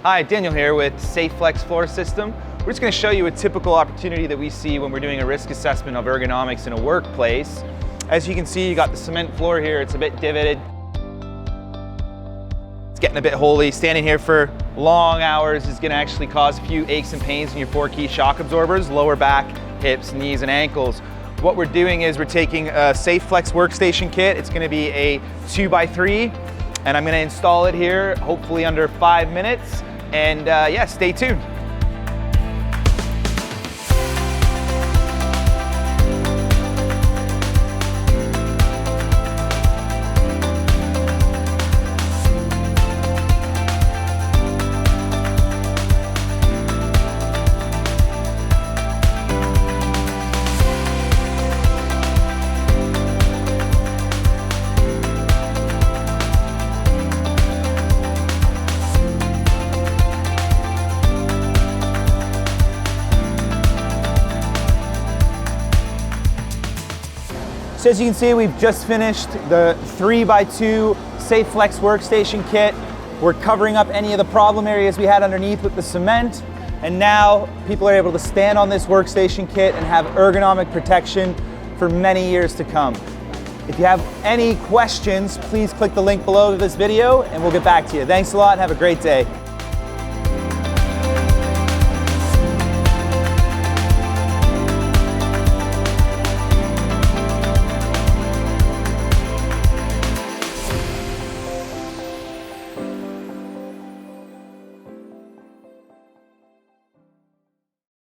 Hi, Daniel here with Safe-Flex Floor System. We're just going to show you a typical opportunity that we see when we're doing a risk assessment of ergonomics in a workplace. As you can see, you got the cement floor here. It's a bit divoted. It's getting a bit holey. Standing here for long hours is going to actually cause a few aches and pains in your 4-key shock absorbers, lower back, hips, knees, and ankles. What we're doing is we're taking a Safe-Flex Workstation Kit. It's going to be a 2x3, and I'm going to install it here, hopefully under 5 minutes. And yeah, stay tuned. So as you can see, we've just finished the 3x2 SafeFlex Workstation Kit. We're covering up any of the problem areas we had underneath with the cement. And now people are able to stand on this workstation kit and have ergonomic protection for many years to come. If you have any questions, please click the link below to this video and we'll get back to you. Thanks a lot and have a great day.